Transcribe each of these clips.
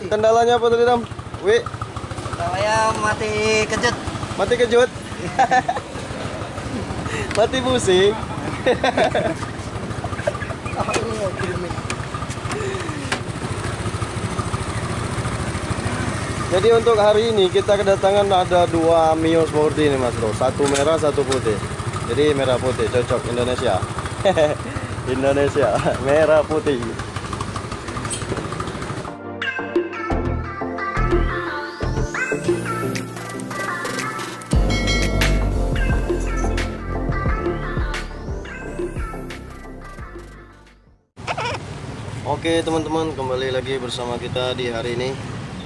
Kendalanya apa tadi, Dam? Wi, Saya mati kejut. mati kejut. Mati pusing. Jadi untuk hari ini kita kedatangan ada 2 Mio Sporty ini, Mas Bro. Satu merah, satu putih. Jadi merah putih cocok Indonesia. Indonesia merah putih. Oke teman-teman, kembali lagi bersama kita di hari ini.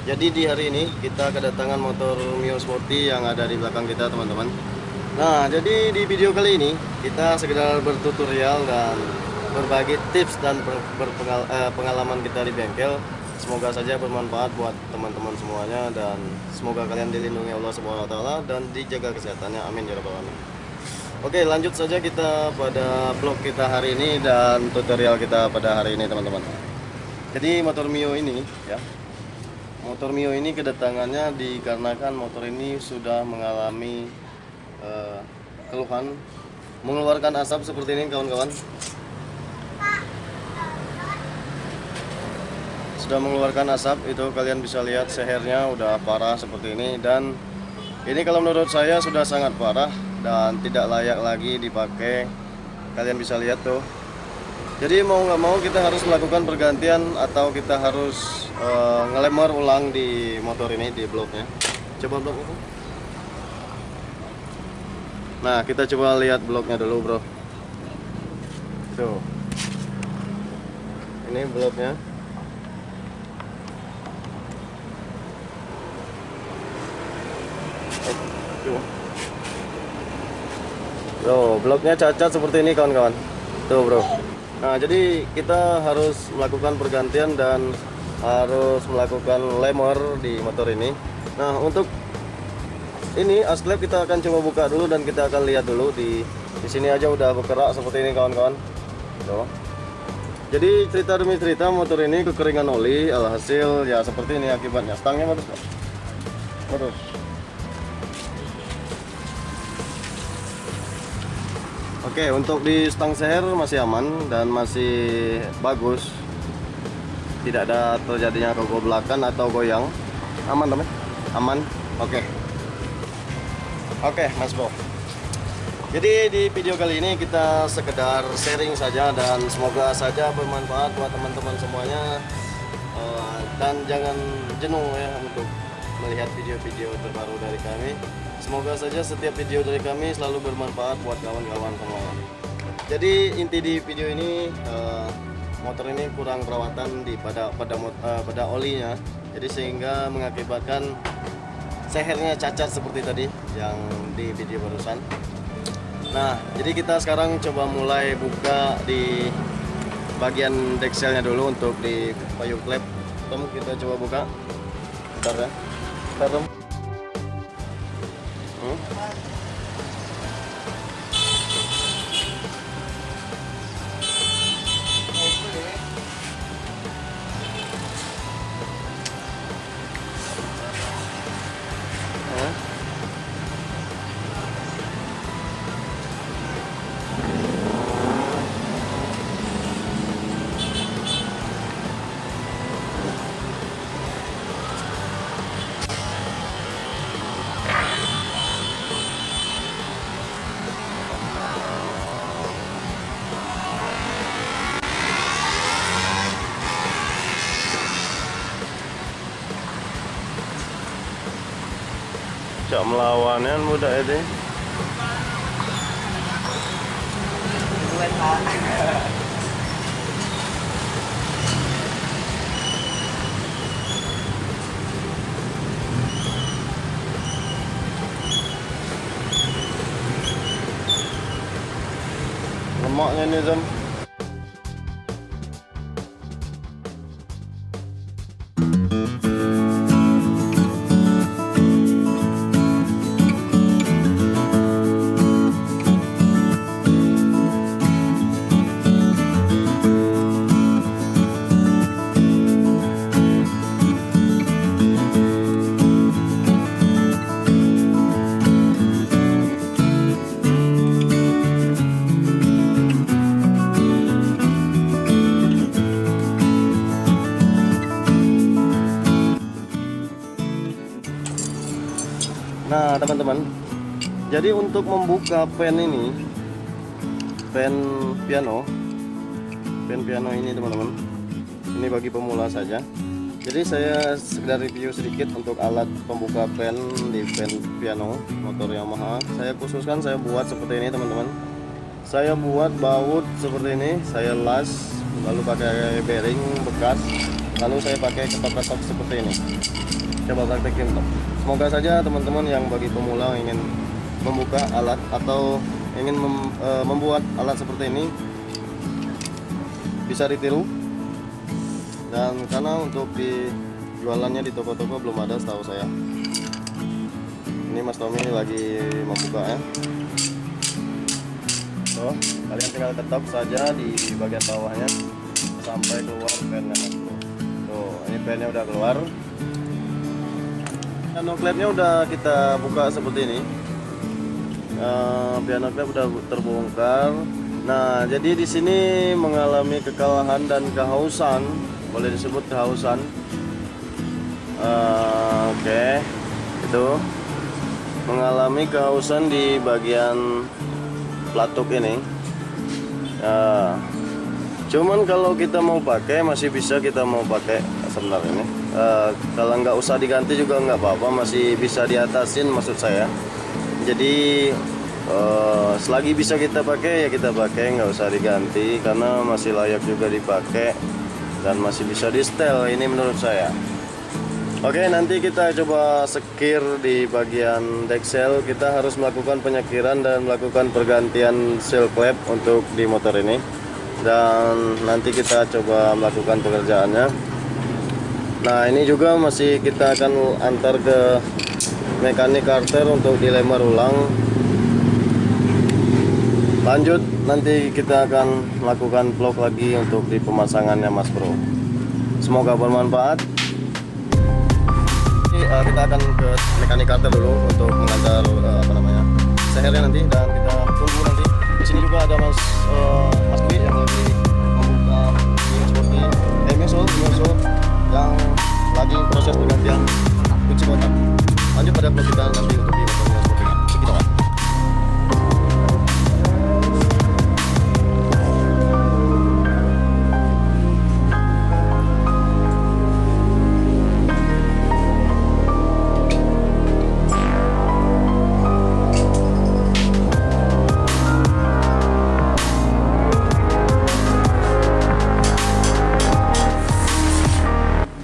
Jadi di hari ini kita kedatangan motor Mio Sporty yang ada di belakang kita, teman-teman. Nah, jadi di video kali ini kita sekedar bertutorial dan berbagi tips dan pengalaman kita di bengkel. Semoga saja bermanfaat buat teman-teman semuanya dan semoga kalian dilindungi Allah Subhanahu wa taala dan dijaga kesehatannya. Amin ya rabbal alamin. Oke, lanjut saja kita pada vlog kita hari ini dan tutorial kita pada hari ini, teman-teman. Jadi motor Mio ini ya. Motor Mio ini kedatangannya dikarenakan motor ini sudah mengalami keluhan mengeluarkan asap seperti ini, kawan-kawan. Sudah mengeluarkan asap, itu kalian bisa lihat sehernya udah parah seperti ini, dan ini kalau menurut saya sudah sangat parah dan tidak layak lagi dipakai. Kalian bisa lihat tuh. Jadi mau nggak mau kita harus melakukan pergantian atau kita harus ngelemar ulang di motor ini, di bloknya. Coba blok itu. Nah, kita coba lihat bloknya dulu, bro. Tuh. Ini bloknya. Tuh, bloknya cacat seperti ini, kawan-kawan. Tuh, bro. Nah, jadi kita harus melakukan pergantian dan harus melakukan lemar di motor ini. Nah, untuk ini asklep kita akan coba buka dulu dan kita akan lihat dulu di sini aja udah bergerak seperti ini, kawan-kawan. Tuh. Jadi cerita demi cerita motor ini kekeringan oli, alhasil ya seperti ini akibatnya. Stangnya bagus, Pak. Bagus. Oke, untuk di stang seher masih aman dan masih bagus. Tidak ada terjadinya kegoblakan atau goyang. Aman, teman? Aman. Oke. Oke, Mas Bro. Jadi di video kali ini kita sekedar sharing saja dan semoga saja bermanfaat buat teman-teman semuanya. Dan jangan jenuh ya untuk melihat video-video terbaru dari kami. Semoga saja setiap video dari kami selalu bermanfaat buat kawan-kawan semuanya. Jadi inti di video ini, motor ini kurang perawatan pada olinya, jadi sehingga mengakibatkan sehernya cacat seperti tadi yang di video barusan. Nah, jadi kita sekarang coba mulai buka di bagian dekselnya dulu untuk di payung klep. Kita coba buka. Bentar ya. Bentar, cak melawannya mudah ini. Lemaknya nih, Zam. Nah teman-teman, jadi untuk membuka pen ini, pen piano ini teman-teman, ini bagi pemula saja. Jadi saya sekedar review sedikit untuk alat pembuka pen di pen piano motor Yamaha. Saya khususkan saya buat seperti ini teman-teman. Saya buat baut seperti ini, saya las, lalu pakai bearing bekas, lalu saya pakai ketok-ketok seperti ini. Coba praktekin toh. Semoga saja teman-teman yang bagi pemula ingin membuka alat atau ingin membuat alat seperti ini bisa ditiru. Dan karena untuk di jualannya di toko-toko belum ada setahu saya. Ini Mas Tommy lagi membuka ya. So, kalian tinggal ketok saja di bagian bawahnya sampai keluar pennya. Tuh, ini pennya udah keluar. Piano klepnya udah kita buka seperti ini. Piano klep udah terbongkar. Nah, jadi di sini mengalami kekalahan dan kehausan, boleh disebut kehausan. Oke, itu mengalami kehausan di bagian pelatuk ini. Cuman kalau kita mau pakai masih bisa, kita mau pakai sebenarnya ini. Kalau nggak usah diganti juga nggak apa-apa, masih bisa diatasin maksud saya. Jadi selagi bisa kita pakai ya kita pakai, nggak usah diganti karena masih layak juga dipakai dan masih bisa di setel, ini menurut saya. Oke, nanti kita coba sekir di bagian deksel. Kita harus melakukan penyekiran dan melakukan pergantian seal klep untuk di motor ini, dan nanti kita coba melakukan pekerjaannya. Nah, ini juga masih kita akan antar ke mekanik karter untuk dilemar ulang. Lanjut, nanti kita akan melakukan vlog lagi untuk di pemasangannya Mas Bro. Semoga bermanfaat. Kita akan ke mekanik karter dulu untuk mengantar sehernya nanti, dan kita tunggu nanti. Di sini juga ada Mas Dwi yang lagi membuka ini seperti mesul yang lagi proses pergantian kunci kotak. Lanjut pada vlog kita nanti untuk di motornya seperti ini. Segitu kan.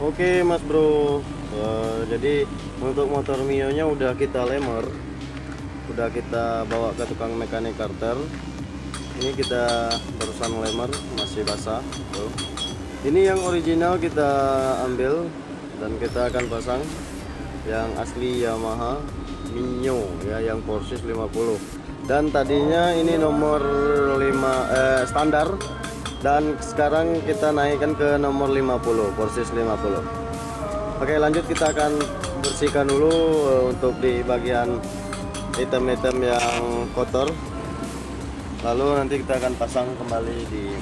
Oke Mas Bro, jadi untuk motor Mio nya udah kita lemar, udah kita bawa ke tukang mekanik karter. Ini kita barusan lemar, masih basah tuh. Ini yang original kita ambil dan kita akan pasang yang asli Yamaha Mio ya, yang Porsche 50. Dan tadinya ini nomor 5 standar, dan sekarang kita naikkan ke nomor 50, Porsche 50. Oke, lanjut kita akan bersihkan dulu untuk di bagian item-item yang kotor. Lalu nanti kita akan pasang kembali di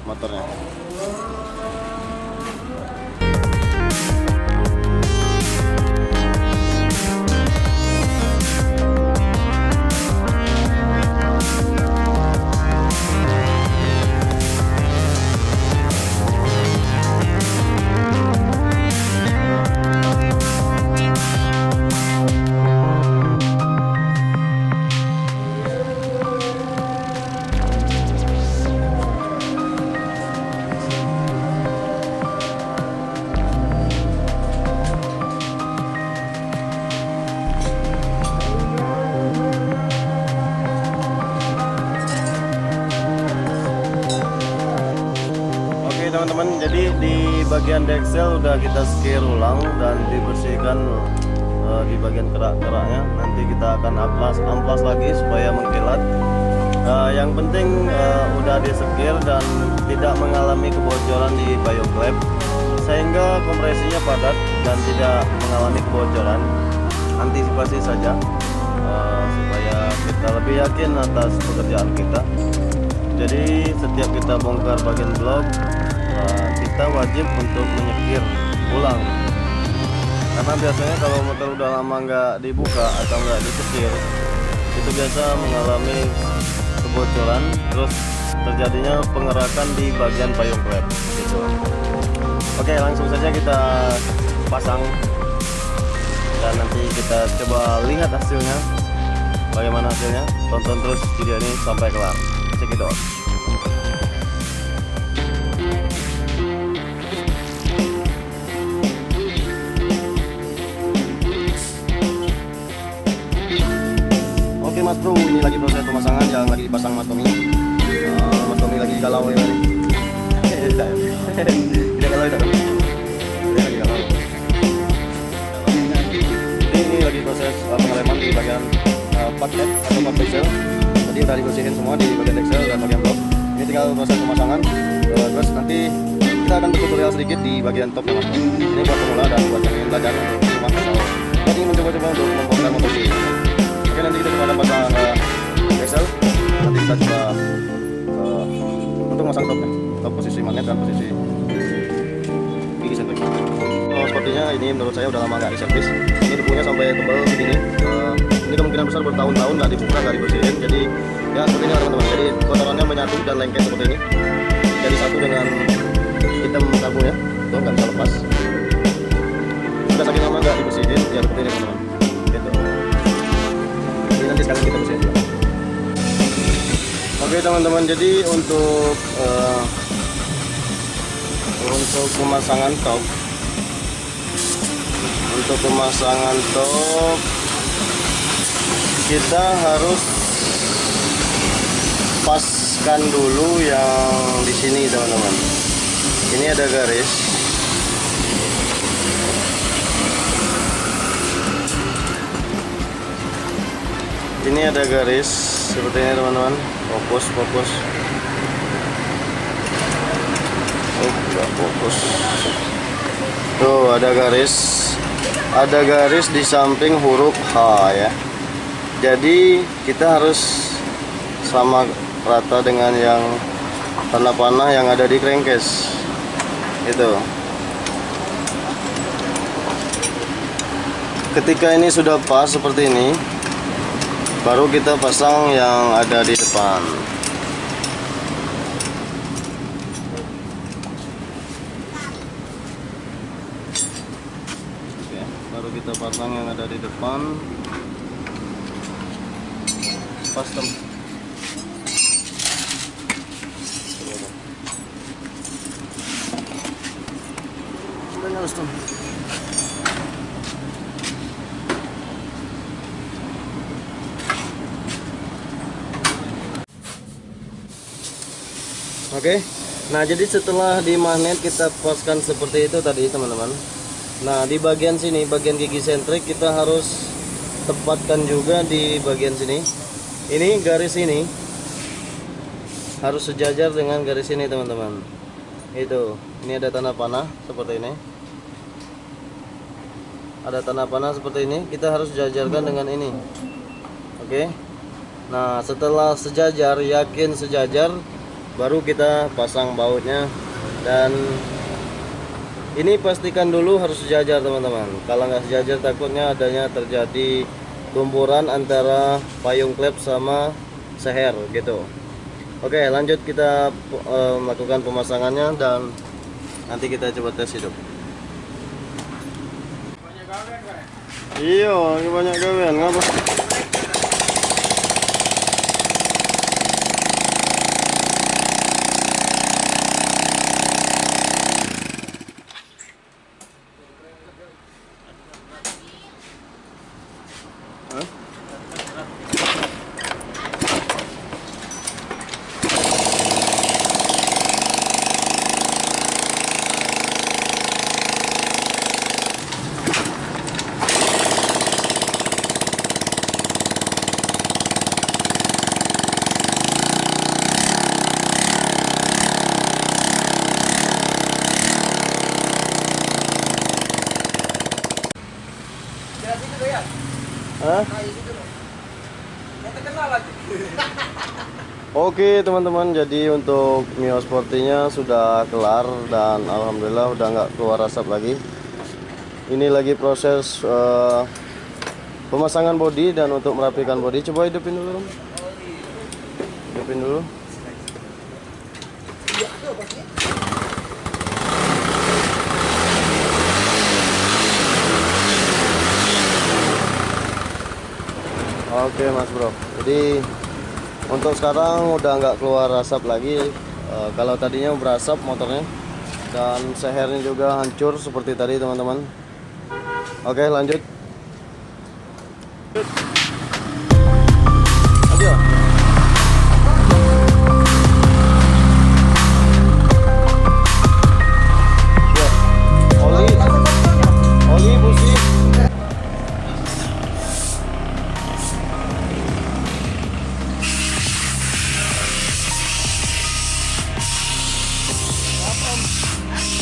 motornya. Teman-teman, jadi di bagian deksel udah kita skir ulang dan dibersihkan di bagian kerak-keraknya. Nanti kita akan amplas lagi supaya mengkilat. Yang penting udah disekir dan tidak mengalami kebocoran di bio klep, sehingga kompresinya padat dan tidak mengalami kebocoran. Antisipasi saja supaya kita lebih yakin atas pekerjaan kita. Jadi setiap kita bongkar bagian blok, kita wajib untuk menyekir ulang Karena biasanya kalau motor udah lama nggak dibuka atau nggak disetir, itu biasa mengalami kebocoran, terus terjadinya pengerakan di bagian payung klep gitu. Oke, langsung saja kita pasang dan nanti kita coba lihat hasilnya. Bagaimana hasilnya? Tonton terus video ini sampai kelar. Check it out. Oke Mas Bro, ini lagi proses pemasangan yang lagi dipasang Mas Tommy. Mas Tommy lagi galau ya. Tidak galau tidak. Dia lagi galau. Ini lagi proses pengereman di bagian paket atau part axle. Tadi udah dibersihin semua di bagian axle dan bagian blok. Ini tinggal proses pemasangan. Terus nanti kita akan bertutorial sedikit di bagian top Mas. Ini buat pemula dan buat yang belajar rumah atau tadi mencoba-coba untuk membongkar motor ini. Oke, nanti kita coba akan pasang axle. Nanti kita coba untuk masang top posisi magnet dan posisi gigi sentrik. Sepertinya ini menurut saya udah lama nggak diservis. Ini debunya sampai tebal begini. Ini kemungkinan besar bertahun-tahun nggak dibuka, nggak dibersihin. Jadi ya seperti ini teman-teman. Jadi kotorannya menyatu dan lengket seperti ini. Jadi satu dengan hitam karbonnya, tuh nggak bisa lepas. Sudah saking lama nggak dibersihin, ya seperti ini teman-teman. Gitu. Ini nanti sekarang kita bersihin. Oke teman-teman, jadi untuk pemasangan top, kita harus paskan dulu yang di sini teman-teman. Ini ada garis. Ini ada garis seperti ini teman-teman. Fokus. Fokus. Tuh ada garis di samping huruf H ya. Jadi kita harus sama rata dengan yang tanda panah yang ada di crankcase. Itu. Ketika ini sudah pas seperti ini, baru kita pasang yang ada di depan. Oke, baru kita pasang yang ada di depan. Pasang. Sudah nyala tuh. Oke, nah jadi setelah di magnet kita paskan seperti itu tadi teman-teman. Nah di bagian sini, bagian gigi sentrik kita harus tepatkan juga di bagian sini. Ini garis ini harus sejajar dengan garis ini teman-teman. Itu, ini ada tanda panah seperti ini. Ada tanda panah seperti ini, kita harus sejajarkan dengan ini. Oke. Nah setelah sejajar, yakin sejajar, baru kita pasang bautnya. Dan ini pastikan dulu harus sejajar teman-teman. Kalau nggak sejajar takutnya adanya terjadi tumburan antara payung klep sama seher gitu. Oke, lanjut kita melakukan pemasangannya dan nanti kita coba tes hidup. Iya, banyak gawean ngapa? Oke teman-teman, jadi untuk Mio Sporty-nya sudah kelar dan alhamdulillah udah nggak keluar asap lagi. Ini lagi proses pemasangan bodi dan untuk merapikan bodi. Coba hidupin dulu, Rom. Hidupin dulu. Oke Mas Bro, jadi untuk sekarang udah nggak keluar asap lagi. Kalau tadinya berasap motornya, dan sehernya juga hancur seperti tadi teman-teman. Oke lanjut. Ayo. Ya. Oli busi.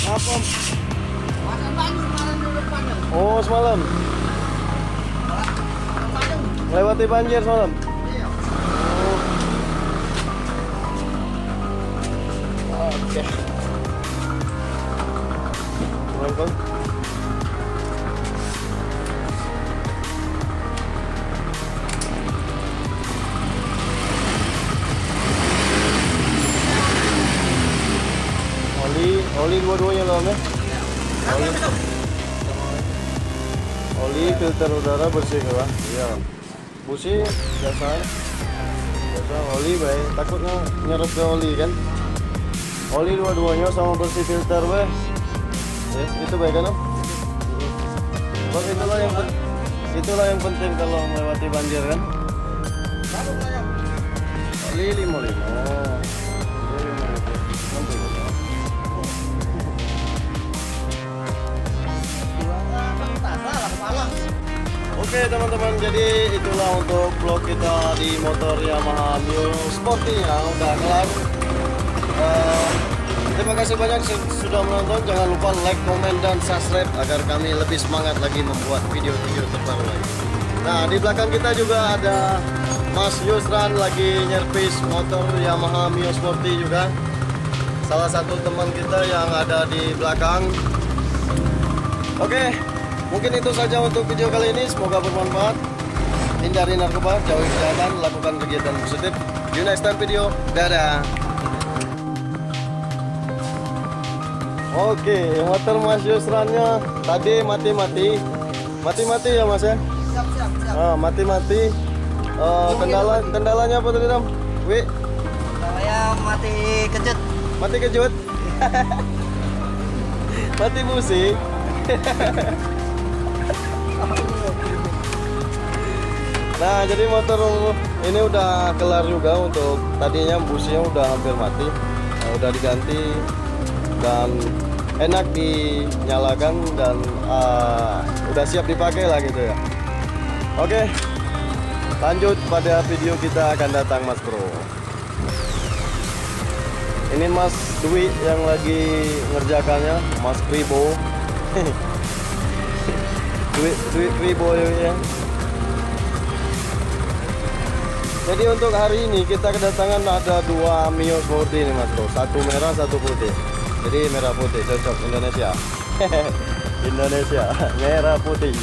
Apa? Oh semalam. Lewati banjir semalam. Oh. Oke. Teman-teman. Oli dua-duanya loh ya. Oli filter udara bersih lah. Iya. Busi biasa. Biasa oli baik. Takutnya nyerap ke oli kan. Oli dua-duanya sama bersih filter weh. Itu baik kan? Bang itulah yang penting kalau melewati banjir kan. Oli 55. Oke teman-teman, jadi itulah untuk vlog kita di motor Yamaha Mio Sporty yang udah kelar. Terima kasih banyak sudah menonton. Jangan lupa like, komen, dan subscribe agar kami lebih semangat lagi membuat video-video terbaru lagi. Nah di belakang kita juga ada Mas Yusran lagi nyervis motor Yamaha Mio Sporty juga. Salah satu teman kita yang ada di belakang. Oke. Mungkin itu saja untuk video kali ini, semoga bermanfaat. Hindari narkoba, jauhi kejahatan, lakukan kegiatan positif. See you next time video, dadah. Oke, motor Mas Yusrannya tadi mati-mati ya Mas ya? Siap. Mati-mati. Kendalanya apa tadi Ram? Saya mati kejut. Mati kejut? Mati busi? Nah jadi motor ini udah kelar juga. Untuk tadinya businya udah hampir mati, udah diganti dan enak dinyalakan dan udah siap dipakai lah gitu ya. Oke, lanjut pada video kita akan datang Mas Bro. Ini Mas Dwi yang lagi ngerjakannya, Mas Kribo. Dwi Kribo ya. Jadi untuk hari ini kita kedatangan ada dua Mio Sporty ini Mas Bro. Satu merah, satu putih. Jadi merah putih cocok Indonesia. Indonesia merah putih.